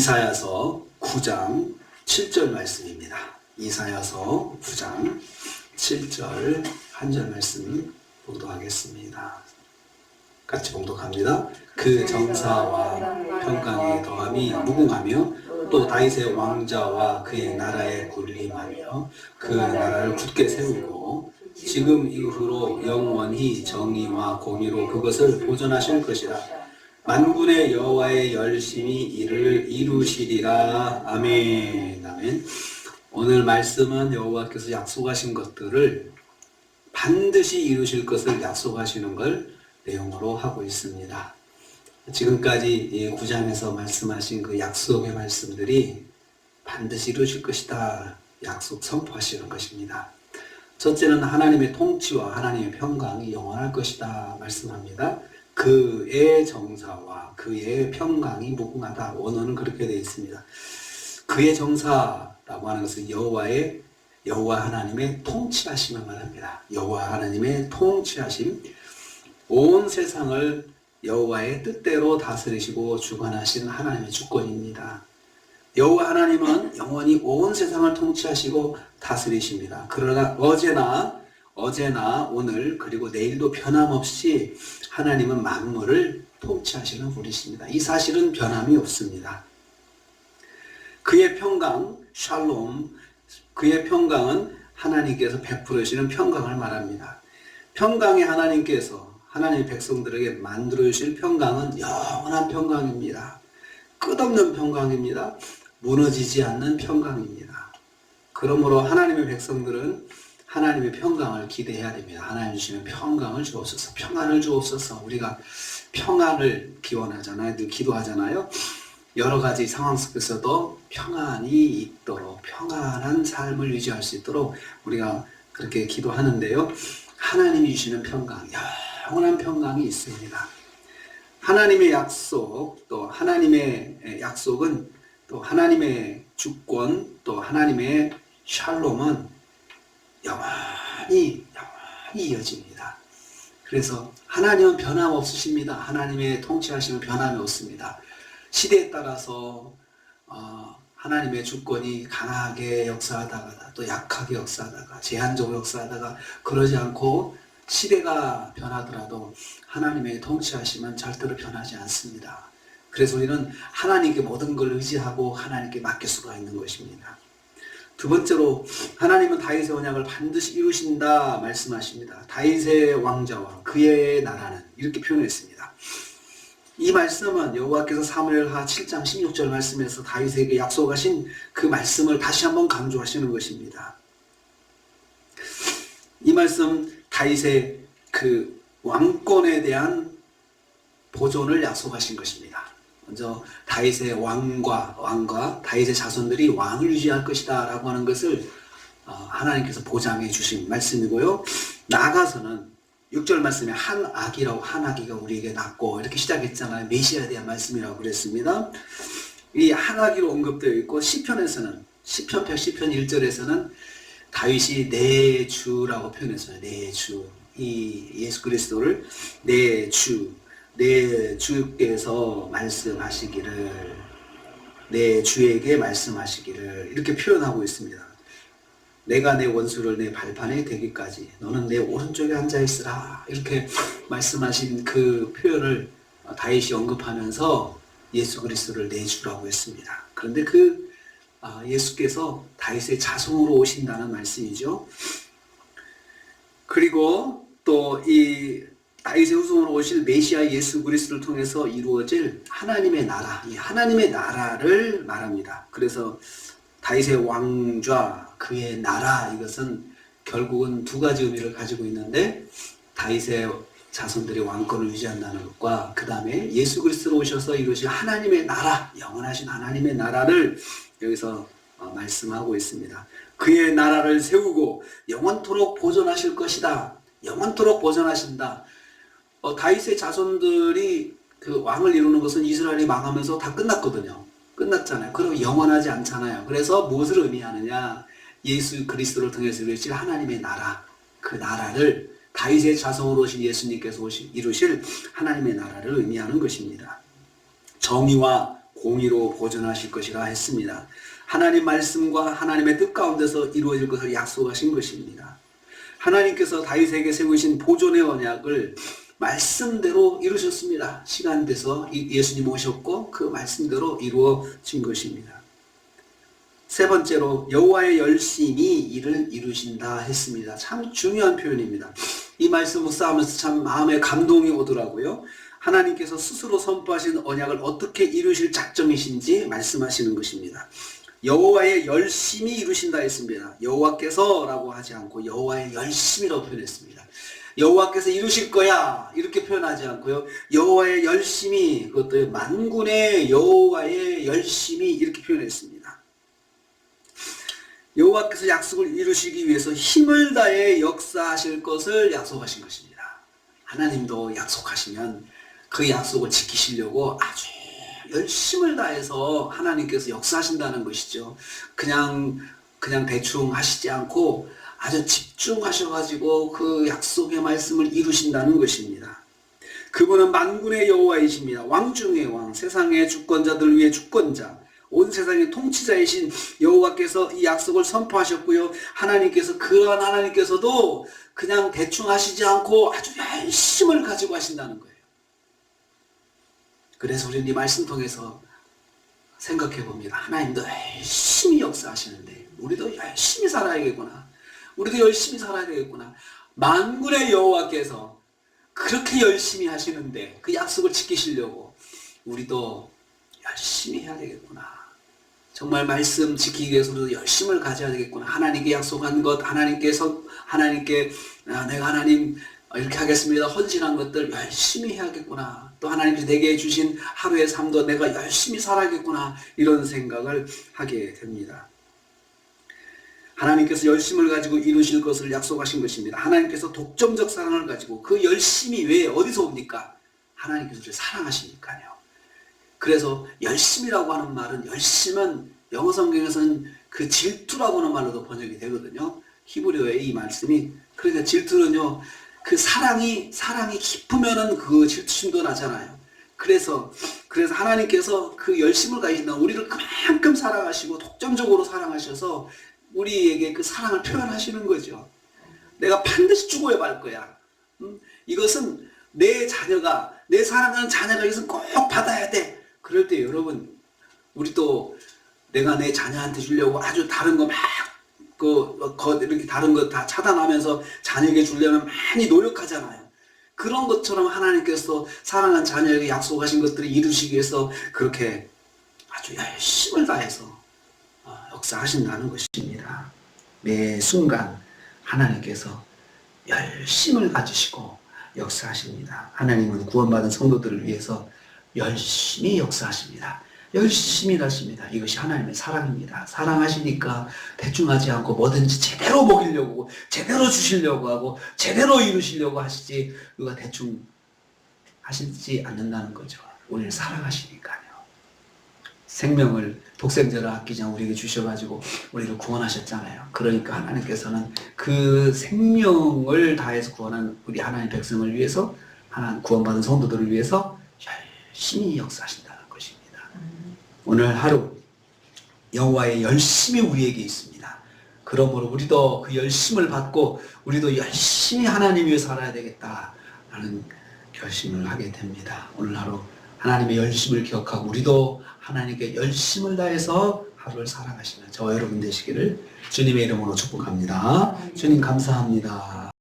이사야서 9장 7절 말씀입니다. 이사야서 9장 7절 한 절 말씀 봉독하겠습니다. 같이 봉독합니다. 그 정사와 평강의 더함이 무궁하며 또 다윗의 왕자와 그의 나라에 군림하며 그 나라를 굳게 세우고 지금 이후로 영원히 정의와 공의로 그것을 보존하실 것이라. 만군의 여호와의 열심히 이를 이루시리라. 아멘. 아멘. 오늘 말씀은 여호와께서 약속하신 것들을 반드시 이루실 것을 약속하시는 걸 내용으로 하고 있습니다. 지금까지 9장에서 말씀하신 그 약속의 말씀들이 반드시 이루실 것이다. 약속 선포하시는 것입니다. 첫째는 하나님의 통치와 하나님의 평강이 영원할 것이다 말씀합니다. 그의 정사와 그의 평강이 무궁하다. 원어는 그렇게 되어 있습니다. 그의 정사라고 하는 것은 여호와 하나님의 통치하심을 말합니다. 여호와 하나님의 통치하심, 온 세상을 여호와의 뜻대로 다스리시고 주관하신 하나님의 주권입니다. 여호와 하나님은 영원히 온 세상을 통치하시고 다스리십니다. 그러나 어제나 오늘 그리고 내일도 변함없이 하나님은 만물을 통치하시는 분이십니다. 이 사실은 변함이 없습니다. 그의 평강, 샬롬, 그의 평강은 하나님께서 베풀으시는 평강을 말합니다. 평강의 하나님께서 하나님의 백성들에게 만들어 주실 평강은 영원한 평강입니다. 끝없는 평강입니다. 무너지지 않는 평강입니다. 그러므로 하나님의 백성들은 하나님의 평강을 기대해야 됩니다. 하나님 주시는 평강을 주옵소서, 평안을 주옵소서. 우리가 평안을 기원하잖아요. 늘 기도하잖아요. 여러 가지 상황 속에서도 평안이 있도록, 평안한 삶을 유지할 수 있도록 우리가 그렇게 기도하는데요. 하나님이 주시는 평강, 영원한 평강이 있습니다. 하나님의 약속, 또 하나님의 약속은 또 하나님의 주권, 또 하나님의 샬롬은 영원히 이어집니다. 그래서 하나님은 변함없으십니다. 하나님의 통치하심은 변함이 없습니다. 시대에 따라서 하나님의 주권이 강하게 역사하다가 또 약하게 역사하다가 제한적으로 역사하다가 그러지 않고 시대가 변하더라도 하나님의 통치하심은 절대로 변하지 않습니다. 그래서 우리는 하나님께 모든 걸 의지하고 하나님께 맡길 수가 있는 것입니다. 두 번째로 하나님은 다윗의 언약을 반드시 이루신다 말씀하십니다. 다윗의 왕자와 그의 나라는 이렇게 표현했습니다. 이 말씀은 여호와께서 사무엘하 7장 16절 말씀에서 다윗에게 약속하신 그 말씀을 다시 한번 강조하시는 것입니다. 이 말씀 다윗의 그 왕권에 대한 보존을 약속하신 것입니다. 먼저 다윗의 왕과 다윗의 자손들이 왕을 유지할 것이다 라고 하는 것을 하나님께서 보장해 주신 말씀이고요. 나아가서는 6절 말씀에 한 아기가 우리에게 낳고 이렇게 시작했잖아요. 메시아에 대한 말씀이라고 그랬습니다. 이 한 아기로 언급되어 있고 시편에서는 시편 1절에서는 다윗이 내 주라고 표현했어요. 내 주. 이 예수 그리스도를 내 주께서 말씀하시기를, 내 주에게 말씀하시기를 이렇게 표현하고 있습니다. 내가 내 원수를 내 발판에 대기까지 너는 내 오른쪽에 앉아있으라 이렇게 말씀하신 그 표현을 다윗이 언급하면서 예수 그리스도를 내 주라고 했습니다. 그런데 예수께서 다윗의 자손으로 오신다는 말씀이죠. 그리고 또 이 다윗의 후손으로 오실 메시아 예수 그리스도를 통해서 이루어질 하나님의 나라, 이 하나님의 나라를 말합니다. 그래서 다윗의 왕좌, 그의 나라, 이것은 결국은 두 가지 의미를 가지고 있는데 다윗의 자손들이 왕권을 유지한다는 것과 그 다음에 예수 그리스도로 오셔서 이루실 하나님의 나라, 영원하신 하나님의 나라를 여기서 말씀하고 있습니다. 그의 나라를 세우고 영원토록 보존하실 것이다. 영원토록 보존하신다. 다윗의 자손들이 그 왕을 이루는 것은 이스라엘이 망하면서 다 끝났거든요. 끝났잖아요. 그럼 영원하지 않잖아요. 그래서 무엇을 의미하느냐? 예수 그리스도를 통해서 이루실 하나님의 나라, 그 나라를 다윗의 자손으로 오신 예수님께서 이루실 하나님의 나라를 의미하는 것입니다. 정의와 공의로 보존하실 것이라 했습니다. 하나님 말씀과 하나님의 뜻 가운데서 이루어질 것을 약속하신 것입니다. 하나님께서 다윗에게 세우신 보존의 언약을 말씀대로 이루셨습니다. 시간 돼서 예수님 오셨고 그 말씀대로 이루어진 것입니다. 세 번째로 여호와의 열심히 일을 이루신다 했습니다. 참 중요한 표현입니다. 이 말씀 묵상하면서 참 마음에 감동이 오더라고요. 하나님께서 스스로 선포하신 언약을 어떻게 이루실 작정이신지 말씀하시는 것입니다. 여호와의 열심히 이루신다 했습니다. 여호와께서라고 하지 않고 여호와의 열심이라고 표현했습니다. 여호와께서 이루실 거야 이렇게 표현하지 않고요. 여호와의 열심히, 그것도 만군의 여호와의 열심히 이렇게 표현했습니다. 여호와께서 약속을 이루시기 위해서 힘을 다해 역사하실 것을 약속하신 것입니다. 하나님도 약속하시면 그 약속을 지키시려고 아주 열심을 다해서 하나님께서 역사하신다는 것이죠. 그냥 대충 하시지 않고 아주 집중하셔가지고 그 약속의 말씀을 이루신다는 것입니다. 그분은 만군의 여호와이십니다. 왕 중의 왕, 세상의 주권자들 위해 주권자, 온 세상의 통치자이신 여호와께서 이 약속을 선포하셨고요. 그러한 하나님께서도 그냥 대충 하시지 않고 아주 열심을 가지고 하신다는 거예요. 그래서 우리는 이 말씀 통해서 생각해 봅니다. 하나님도 열심히 역사하시는데 우리도 열심히 살아야겠구나. 우리도 열심히 살아야 되겠구나. 만군의 여호와께서 그렇게 열심히 하시는데 그 약속을 지키시려고 우리도 열심히 해야 되겠구나. 정말 말씀 지키기 위해서도 열심을 가져야 되겠구나. 하나님께 약속한 것, 하나님께 내가 하나님 이렇게 하겠습니다. 헌신한 것들 열심히 해야겠구나. 또 하나님께서 내게 주신 하루의 삶도 내가 열심히 살아야겠구나. 이런 생각을 하게 됩니다. 하나님께서 열심을 가지고 이루실 것을 약속하신 것입니다. 하나님께서 독점적 사랑을 가지고 그 열심이 왜 어디서 옵니까? 하나님께서 우리를 사랑하시니까요. 그래서 열심이라고 하는 말은, 열심은 영어 성경에서는 그 질투라고 하는 말로도 번역이 되거든요. 히브리어의 이 말씀이. 그러니까 질투는요, 그 사랑이 깊으면은 그 질투심도 나잖아요. 그래서 하나님께서 그 열심을 가지신다. 우리를 그만큼 사랑하시고 독점적으로 사랑하셔서 우리에게 그 사랑을 표현하시는 거죠. 내가 반드시 죽어야 말 거야. 이것은 내 사랑하는 자녀가 이것은 꼭 받아야 돼. 그럴 때 여러분, 우리 또 내가 내 자녀한테 주려고 아주 다른 거 막 이렇게 다른 거 다 차단하면서 자녀에게 주려면 많이 노력하잖아요. 그런 것처럼 하나님께서 사랑하는 자녀에게 약속하신 것들을 이루시기 위해서 그렇게 아주 열심을 다해서 역사하신다는 것입니다. 매 순간 하나님께서 열심을 가지시고 역사하십니다. 하나님은 구원받은 성도들을 위해서 열심히 역사하십니다. 열심히 하십니다. 이것이 하나님의 사랑입니다. 사랑하시니까 대충 하지 않고 뭐든지 제대로 먹이려고, 제대로 주시려고 하고, 제대로 이루시려고 하시지, 누가 대충 하시지 않는다는 거죠. 우리를 사랑하시니까요. 생명을 독생자를 아끼지 않고 우리에게 주셔가지고 우리를 구원하셨잖아요. 그러니까 하나님께서는 그 생명을 다해서 구원한 우리 하나님 백성을 위해서, 하나님 구원받은 성도들을 위해서 열심히 역사하신다는 것입니다. 오늘 하루 여호와의 열심이 우리에게 있습니다. 그러므로 우리도 그 열심을 받고 우리도 열심히 하나님 위해 살아야 되겠다라는 결심을 하게 됩니다. 오늘 하루 하나님의 열심을 기억하고 우리도 하나님께 열심을 다해서 하루를 살아가시는 저와 여러분 되시기를 주님의 이름으로 축복합니다. 주님 감사합니다.